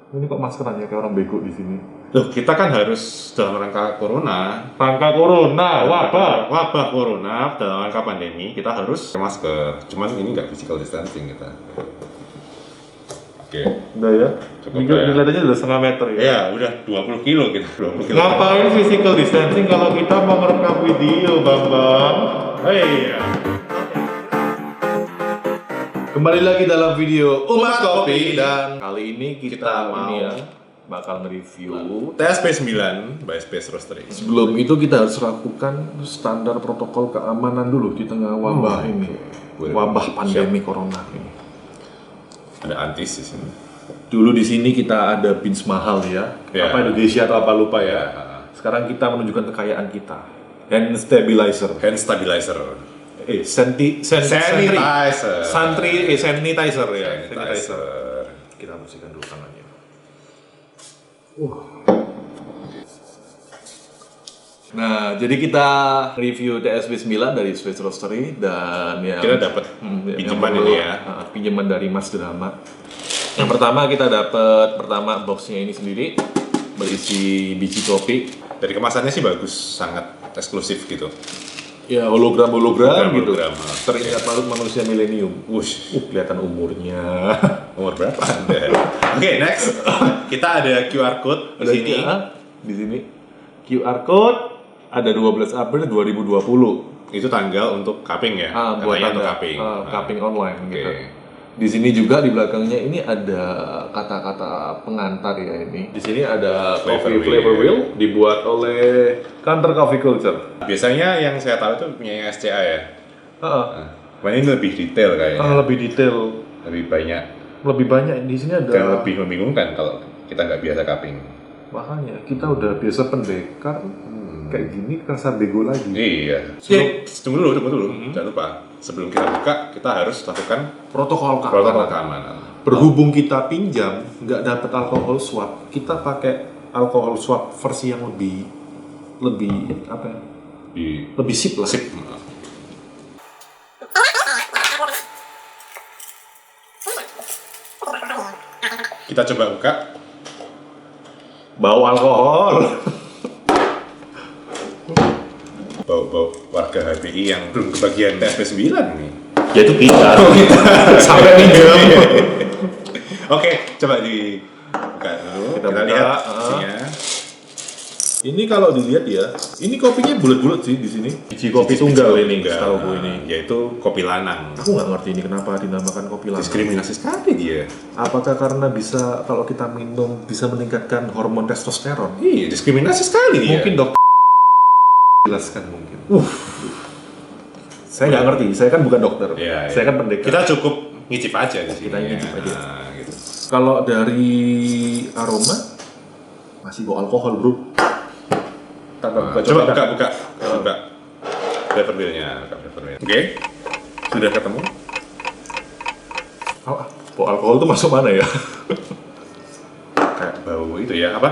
Ini kok maskeran ya kayak orang bego di sini. Loh, kita kan harus dalam rangka corona. Rangka corona, wabah. Wabah corona dalam rangka pandemi kita harus pakai masker. Cuman ini nggak physical distancing kita. Oke. Udah ya. Cukup Ini ya. kelihatannya udah setengah meter ya. Ya, udah 20 kilo kita. 20 kilo. Ngapain physical distancing kalau kita mau merekam video, Bambang? Iya. Kembali lagi dalam video Umat Kopi dan kali ini kita mau ini ya, bakal nge-review. TSP 9 by Space Roastery. Sebelum itu kita harus lakukan standar protokol keamanan dulu di tengah wabah ini. Wabah pandemi corona ini. Ada antis di sini. Dulu di sini kita ada beans mahal ya. Ya. Apa Indonesia atau apa lupa ya. Sekarang kita menunjukkan kekayaan kita. Hand stabilizer. Hand stabilizer. Sanitizer ya. Sanitizer. Kita bersihkan dulu tangannya. Nah, jadi kita review TSP 9 dari Space Roastery dan yang Kita dapat pinjaman ini ya. Pinjaman dari Mas Drama. Yang pertama kita dapat boxnya ini sendiri berisi biji kopi. Dari kemasannya sih bagus, sangat eksklusif gitu. Ya hologram gitu. Hologram. Teringat manusia milenium. Wush, Kelihatan umurnya. umur berapa Anda? Oke, next. Kita ada QR code di sini. Di sini QR code ada 12 April 2020. Itu tanggal untuk cupping ya. Buat Katanya untuk tanda cupping. cupping online Oke. gitu. Di sini juga di belakangnya ini ada kata-kata pengantar ya ini. Di sini ada coffee flavor wheel dibuat oleh Kantor Coffee Culture. Biasanya yang saya tahu itu punya SCA ya. Nah, ini lebih detail kayaknya. Lebih detail, Lebih banyak di sini ada. dan lebih membingungkan kalau kita nggak biasa cupping. Makanya kita udah biasa pendekar kayak gini kerasa bego lagi. Iya. Tunggu dulu. Jangan lupa. Sebelum kita buka, kita harus lakukan Protokol keamanan. Berhubung kita pinjam nggak dapat alkohol swab, kita pakai alkohol swab versi yang lebih apa ya? Lebih sip lah. Sip. Kita coba buka. Bau alkohol. Bau warga HBI yang belum kebagian TSP 9 nih. Ya itu kita. Sampai pinjam. Oke, coba dibuka dulu. Kita Kita buka, lihat isinya. Ini kalau dilihat ya, ini kopinya bulat-bulat sih di sini. Biji kopi tunggal ini, setahu ini. Yaitu kopi lanang. Aku nggak ngerti ini kenapa dinamakan kopi lanang. Diskriminasi sekali dia. Apakah karena bisa kalau kita minum bisa meningkatkan hormon testosteron? Iya, diskriminasi sekali dia. Mungkin dokter jelaskan mungkin. Saya nggak ngerti, saya kan bukan dokter. Iya, Saya kan pendekar. Kita cukup ngicip aja di sini. Kita ngicip aja. Nah, gitu. Kalau dari aroma masih bau alkohol, bro. Coba buka flavor wheel-nya. Oke. Sudah ketemu? Bau alkohol itu masuk mana ya? Kayak bau itu ya, apa?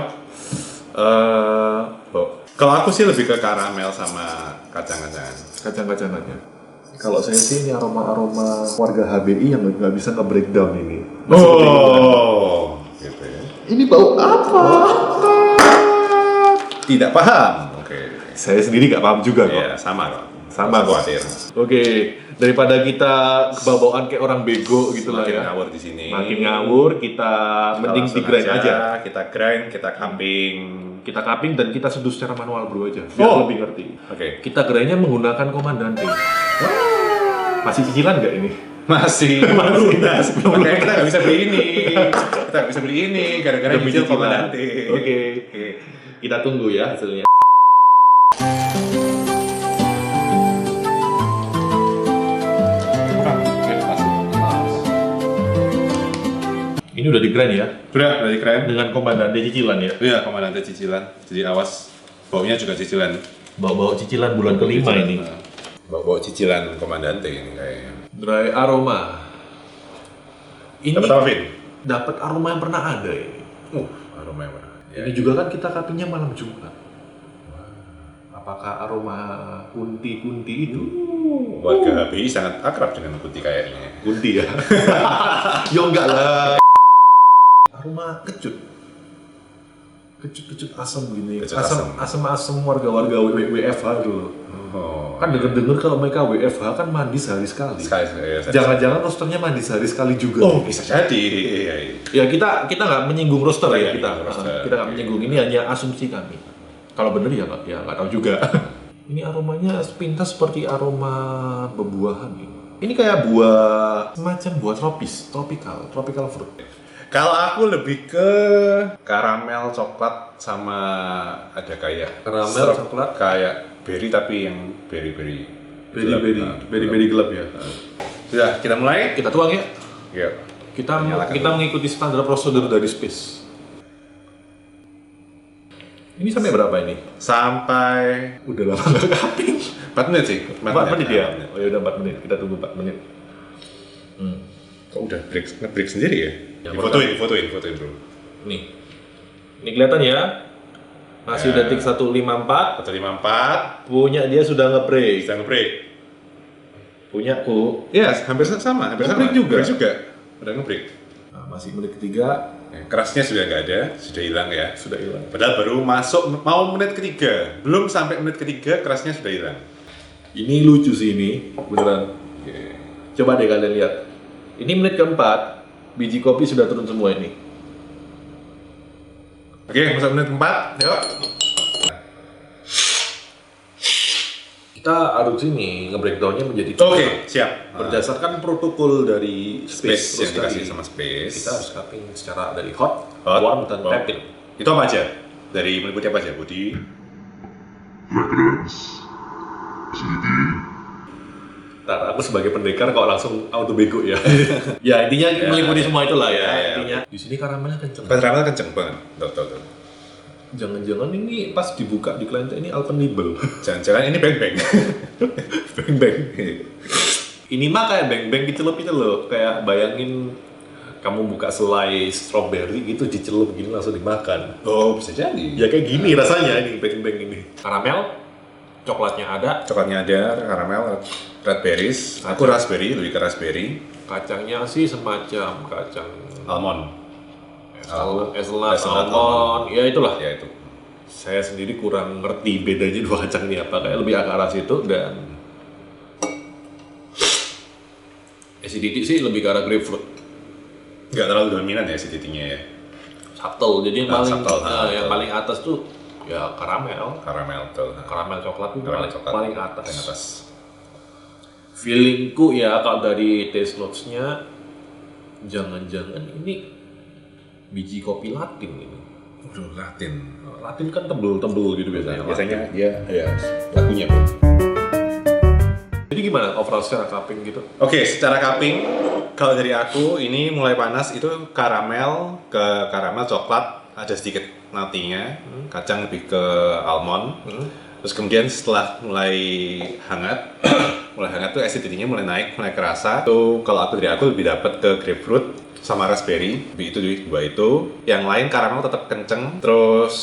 Bau. Kalau aku sih lebih ke karamel sama kacang-kacangan. Kacang-kacangannya. Kalau saya sih ini aroma-aroma warga HBI yang nggak bisa nge-breakdown ini. Gitu ya. Ini bau apa? Tidak paham. Oke. Saya sendiri nggak paham juga kok. Iya, sama kok. Sama kok. Khawatir. Oke, daripada kita kebawaan kayak orang bego gitu lah Makin ya. ngawur di sini. Makin ngawur, kita mending di grind aja. Kita grind, kita cupping. Kita cupping dan kita seduh secara manual bro aja, biar lebih ngerti. Oke. Kita grindnya menggunakan komandante. Masih cicilan nggak ini? Masih lunas. Makanya kita nggak bisa beli ini. Gara-gara Demi nyicil cicilan. komandante. Oke. Kita tunggu ya hasilnya. Ini udah di grind ya? Udah di grind. Dengan komandante cicilan ya? Iya, komandante cicilan. Jadi awas, baunya juga cicilan. Bawa cicilan bulan kelima ini. Bau cicilan komandante ini kayaknya. Dry aroma. Ini Dapat apa, Vin? dapat aroma yang pernah ada ini. Aroma yang mana? Ini juga kan kita cuppingnya malam Jumat. Apakah aroma kunti-kunti itu? Warga HBI sangat akrab dengan kunti kayaknya. Kunti ya? Yo enggak lah. aroma kecut asam gini, Kecut asam. asam warga-warga WFH dulu. Kan denger kalau mereka WFH kan mandi sehari sekali. Jangan-jangan rosternya mandi sehari sekali juga. Oh, bisa jadi. Ya kita nggak menyinggung roster ya, kita roster. kita nggak menyinggung, ini hanya asumsi kami. Kalau bener ya nggak tahu juga. Ini aromanya sepintas seperti aroma bebuahan gitu. Ini kayak buah semacam buah tropical fruit. Kalau aku lebih ke karamel coklat sama ada kayak Karamel coklat kayak berry tapi yang berry gelap ya. Sudah, kita mulai. Kita tuang ya. Yuk. Kita mengikuti standar prosedur dari Space. Ini sampai berapa ini? Sampai Udah lama nggak kaping. 4 menit sih. 4 menit ya? Oh ya udah 4 menit. Kita tunggu 4 menit. Kok udah nge-break sendiri ya? Ya, Fotoin bro. Nih. Ini kelihatan ya. Masih Ya. detik 154. 154. Punya dia sudah nge-break. Bisa nge-break. Punya ku. Ya, hampir sama. Nge-break juga? Nge-break juga. Udah nge-break. Nah, masih menit ketiga. Kerasnya sudah nggak ada, sudah hilang ya. Sudah hilang. Padahal baru masuk mau menit ketiga, belum sampai menit ketiga kerasnya sudah hilang. Ini lucu sih ini, beneran. Coba deh kalian lihat. Ini menit keempat, biji kopi sudah turun semua ini. Oke, masuk menit keempat, yuk. Kita harus ini nge-breakdownnya menjadi Oke, siap. Berdasarkan protokol dari Space yang Terus dikasih tadi, sama Space. kita harus cupping secara dari hot, Hot, warm, dan warm. tepid. Itu apa aja? Dari meliputi apa aja? Body, Ntar aku sebagai pendekar kok langsung auto bego ya. Ya intinya Ya. meliputi semua itulah ya. Ya. Intinya di sini karamelnya kenceng. karamel kenceng banget. Tuh. Jangan-jangan ini pas dibuka di kelentek ini Alpenibel. Jangan-jangan ini bang-bang. Beng-beng. Ini mah kayak beng-beng dicelup itu loh. Kayak bayangin kamu buka selai strawberry gitu dicelup gini langsung dimakan. Oh, bisa jadi. Ya kayak gini rasanya ini beng-beng ini. Karamel, coklatnya ada, Coklatnya ada, karamel, red berries. Aku raspberry, lebih ke raspberry. kacangnya sih semacam kacang Almond. hazelnut, Hazelnut, almond, ya itulah. Ya itu. Saya sendiri kurang ngerti bedanya dua kacang ini apa, kayak lebih agak arah situ, dan acidity sih lebih ke arah grapefruit. Nggak terlalu dominan ya acidity-nya ya. Subtle, jadi yang paling subtle, yang paling atas tuh ya karamel. Karamel tuh. Karamel coklat tuh Karamel coklat. paling atas. Paling atas. Feelingku ya kalau dari taste notes-nya, jangan-jangan ini biji kopi Latin ini. Udah Latin. Latin kan tebel-tebel gitu biasanya. Biasanya dia ya lagunya bro. Jadi gimana overall secara cupping gitu? Oke, secara cupping, kalau dari aku ini mulai panas itu karamel ke karamel coklat, ada sedikit nutinya, kacang lebih ke almond. Terus kemudian setelah mulai hangat, tuh acidity-nya mulai naik, mulai kerasa. Tuh kalau aku dari aku lebih dapat ke grapefruit sama raspberry, dua itu. Yang lain karamel tetap kenceng, terus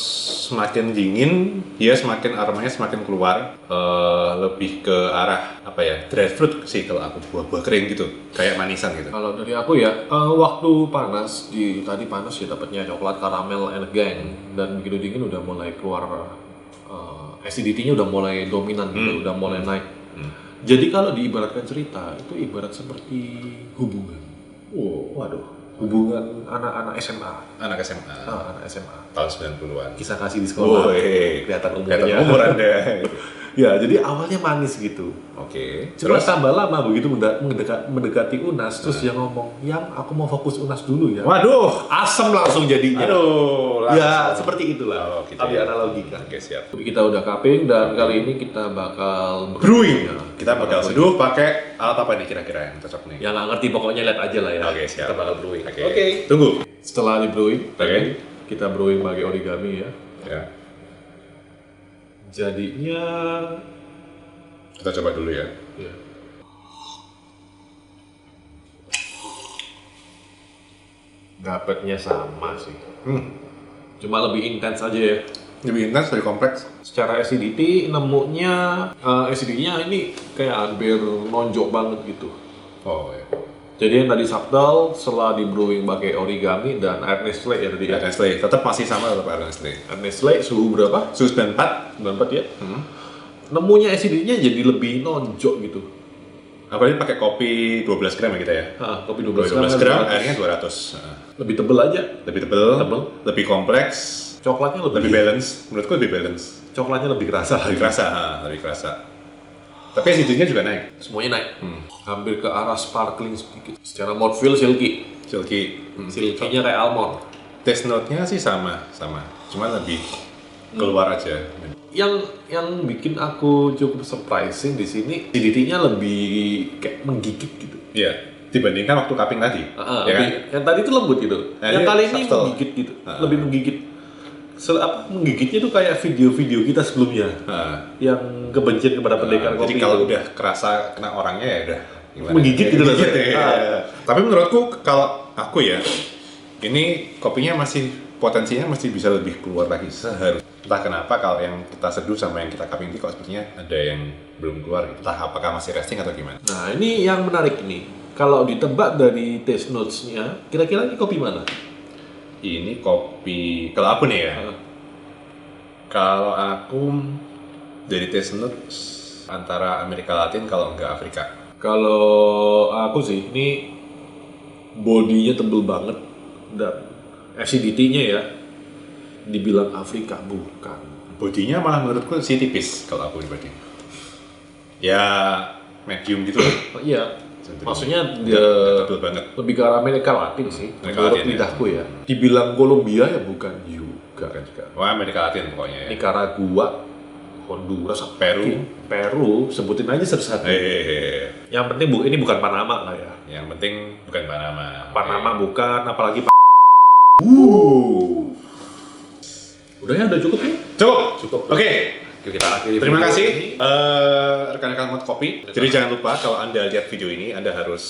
semakin dingin, dia semakin aromanya semakin keluar, lebih ke arah apa ya, dried fruit sih kalau aku, buah-buah kering gitu, kayak manisan gitu. Kalau dari aku ya, waktu panas tadi panas ya dapatnya coklat, karamel, and gang, dan begitu dingin udah mulai keluar acidity-nya udah mulai dominan gitu, udah mulai naik. Jadi kalau diibaratkan cerita itu ibarat seperti hubungan. Waduh, hubungan anak-anak SMA. Anak SMA, Anak SMA. tahun 90-an. Kisah kasih di sekolah. Kelihatan umurnya. Kelihatan umur Anda. Ya, jadi awalnya manis gitu. Oke. Cuma tambah lama begitu mendekati UNAS, terus dia ngomong, "Yang aku mau fokus UNAS dulu ya." Waduh, Asem langsung jadinya. aduh. Ya, seperti itulah. Oh, gitu Tapi ya. analogikan. Oke, siap. Kita udah cupping dan kali ini kita bakal Brewing. Ya, Kita bakal seduh pakai alat apa nih kira-kira yang cocok nih? Ya nggak ngerti, pokoknya lihat aja lah ya. Oke, siap. Kita bakal brewing. Oke. Tunggu. Setelah di brewing, Oke. kita brewing pakai origami ya. Ya. Jadinya Kita coba dulu ya. ya. Dapatnya sama sih. Cuma lebih intens aja ya. Lebih intens, lebih kompleks. Secara acidity nemunya acidity-nya ini kayak hampir nonjok banget gitu. Oh ya. Jadi yang tadi subtle setelah di brewing pakai origami dan air Nestle ya tadi ya. Air Nestle tetap masih sama, tetap air Nestle. Air Nestle suhu berapa? Suhu 94. 94 ya. Nemunya acidity-nya jadi lebih nonjok gitu. Apalagi pakai kopi 12 gram ya kita ya. Kopi 12 12 gram, airnya 200. Lebih tebel aja. Lebih tebel, Tebel. lebih kompleks, Coklatnya lebih balance. Menurutku lebih balance. Coklatnya lebih kerasa Lebih kerasa, lebih kerasa. Tapi acidity-nya juga naik. Semuanya naik. Hampir ke arah sparkling sedikit. Secara mouthfeel silky. Silky. Silky-nya kayak almond. Taste note-nya sih sama. Cuman lebih keluar aja. Yang bikin aku cukup surprising di sini, acidity-nya lebih kayak menggigit gitu. Iya, dibandingkan waktu cupping tadi. Ya kan? Yang tadi itu lembut gitu. Nah, yang ini kali ini subtle. menggigit gitu. Lebih menggigit. Menggigitnya tuh kayak video-video kita sebelumnya. Yang kebencian kepada pendekar kopi. Jadi kalau udah kerasa kena orangnya ya udah gimana? Menggigit gitu Menggigit rasanya. ya. Tapi menurutku kalau aku ya, ini kopinya masih potensinya masih bisa lebih keluar lagi seharusnya. Entah kenapa kalau yang kita seduh sama yang kita cupping ini kok sepertinya ada yang belum keluar gitu. Entah apakah masih resting atau gimana. Nah ini yang menarik nih. Kalau ditebak dari taste notes-nya, kira-kira ini kopi mana? Ini kopi, kalau aku nih ya, kalau aku dari taste notes antara Amerika Latin kalau enggak Afrika. Kalau aku sih, ini bodinya tebel banget dan acidity-nya ya dibilang Afrika bukan. Bodinya malah menurutku sih tipis kalau aku pribadi. Ya medium gitu lah. Iya, maksudnya dia Nggak tebel banget. lebih ke arah Amerika Latin sih, Amerika menurut Latin, ya. lidahku ya. Dibilang Kolombia ya bukan juga. Wah Amerika Latin pokoknya ya. Nicaragua, Honduras, Peru, sebutin aja satu-satu. Yang penting ini bukan Panama lah ya. Yang penting bukan Panama. Panama bukan, apalagi Udah ya, udah cukup ya? Cukup. Oke. Yuk kita akhiri. Terima video kasih ini. rekan-rekan Mod Kopi. Jadi jangan lupa kalau Anda lihat video ini Anda harus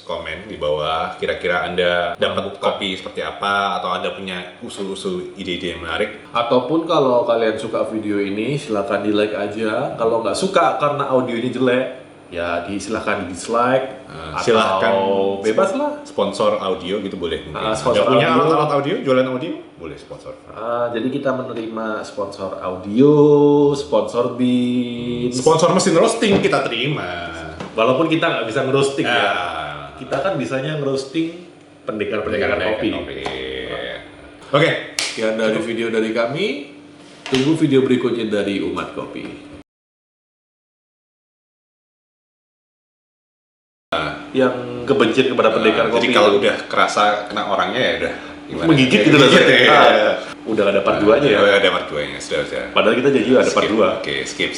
komen di bawah kira-kira Anda dapat kopi seperti apa atau Anda punya usul-usul ide-ide yang menarik. Ataupun kalau kalian suka video ini, silahkan di like aja. Kalau nggak suka karena audio ini jelek, ya silahkan di dislike. Silahkan bebas lah. Sponsor audio gitu boleh. Mungkin. Sponsor Anda punya audio. alat-alat audio, jualan audio, boleh sponsor. Jadi kita menerima sponsor audio, sponsor beans. Sponsor mesin roasting kita terima. Walaupun kita nggak bisa ngerosting ya. Ya. Kita kan bisanya ngerosting pendekar-pendekar kopi. Oke. Sekian dari video dari kami. Tunggu video berikutnya dari Umat Kopi. Yang kebencian kepada pendekar kopi. Jadi kalau udah kerasa kena orangnya ya udah gimana? Menggigit gitu rasanya. Udah ada part 2-nya ya. Ada part 2-nya, sudah. Padahal kita janji ada part 2. Oke, skip.